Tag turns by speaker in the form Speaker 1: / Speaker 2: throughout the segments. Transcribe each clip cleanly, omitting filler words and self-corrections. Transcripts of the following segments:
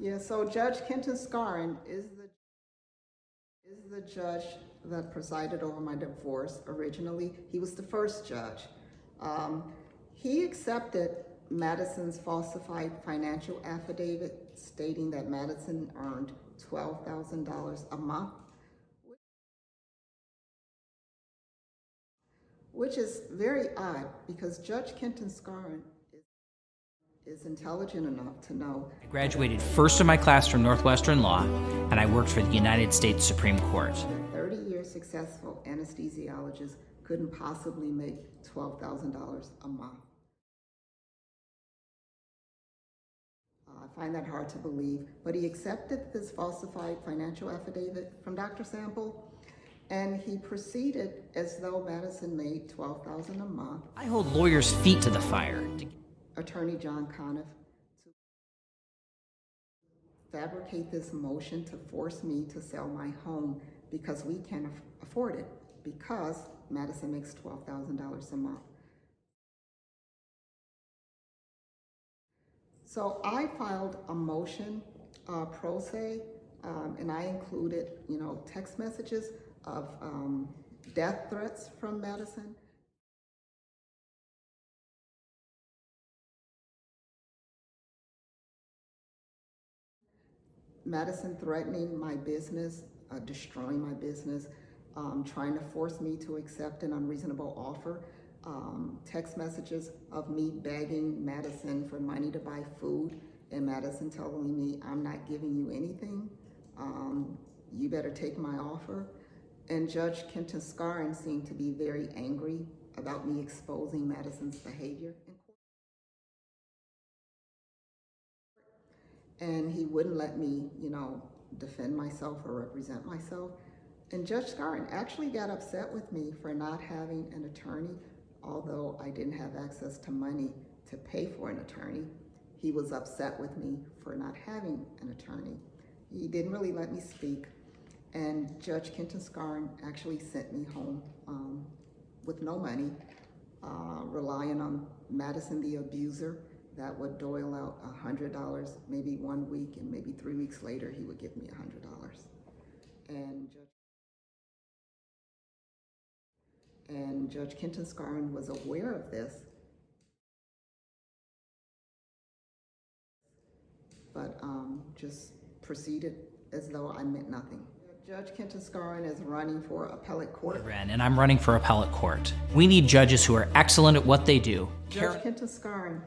Speaker 1: Yeah, so Judge Kenton Skarin is the judge that presided over my divorce originally. He was the first judge. He accepted Madison's falsified financial affidavit stating that Madison earned $12,000 a month, which is very odd because Judge Kenton Skarin is intelligent enough to know.
Speaker 2: I graduated first in my class from Northwestern Law, and I worked for the United States Supreme Court.
Speaker 1: A 30-year successful anesthesiologist couldn't possibly make $12,000 a month. I find that hard to believe, but he accepted this falsified financial affidavit from Dr. Sample, and he proceeded as though Madison made $12,000 a month.
Speaker 2: I hold lawyers' feet to the fire.
Speaker 1: Attorney John Conniff to fabricate this motion to force me to sell my home because we can't afford it, because Madison makes $12,000 a month. So I filed a motion pro se, and I included, text messages of death threats from Madison. Madison threatening my business, destroying my business, trying to force me to accept an unreasonable offer, text messages of me begging Madison for money to buy food, and Madison telling me, I'm not giving you anything, you better take my offer. And Judge Kenton Skarin seemed to be very angry about me exposing Madison's behavior in court. And he wouldn't let me, defend myself or represent myself. And Judge Skarin actually got upset with me for not having an attorney, although I didn't have access to money to pay for an attorney. He was upset with me for not having an attorney. He didn't really let me speak. And Judge Kenton Skarin actually sent me home with no money, relying on Madison the abuser that would dole out $100 maybe 1 week, and maybe 3 weeks later he would give me $100. And Judge Kenton Skarin was aware of this, but just proceeded as though I meant nothing. Judge Kenton Skarin is running for appellate court.
Speaker 2: And I'm running for appellate court. We need judges who are excellent at what they do.
Speaker 1: Judge Kenton Skarin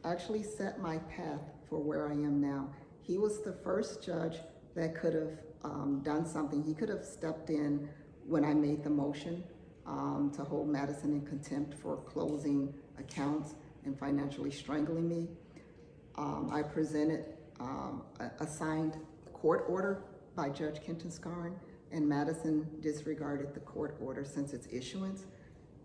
Speaker 1: actually set my path for where I am now. He was the first judge that could have done something. He could have stepped in when I made the motion to hold Madison in contempt for closing accounts and financially strangling me. I presented a signed court order by Judge Kenton Skarin, and Madison disregarded the court order since its issuance.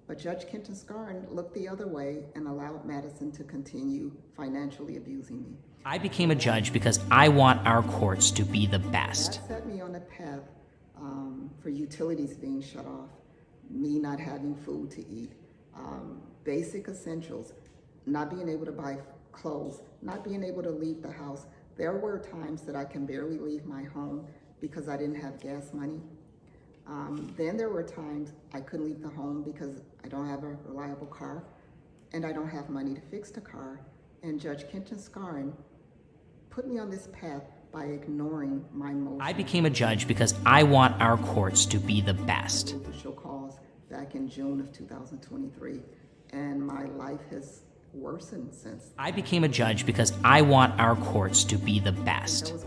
Speaker 1: But Judge Kenton Skarin looked the other way and allowed Madison to continue financially abusing me.
Speaker 2: I became a judge because I want our courts to be the best.
Speaker 1: That set me on a path for utilities being shut off, me not having food to eat, basic essentials, not being able to buy clothes, not being able to leave the house. There were times that I can barely leave my home because I didn't have gas money. Then there were times I couldn't leave the home because I don't have a reliable car and I don't have money to fix the car. And Judge Kenton Skarin put me on this path by ignoring my motion.
Speaker 2: I became a judge because I want our courts to be the best.
Speaker 1: Judicial cause back in June of 2023, and my life has worsened since.
Speaker 2: I became a judge because I want our courts to be the best.
Speaker 1: There was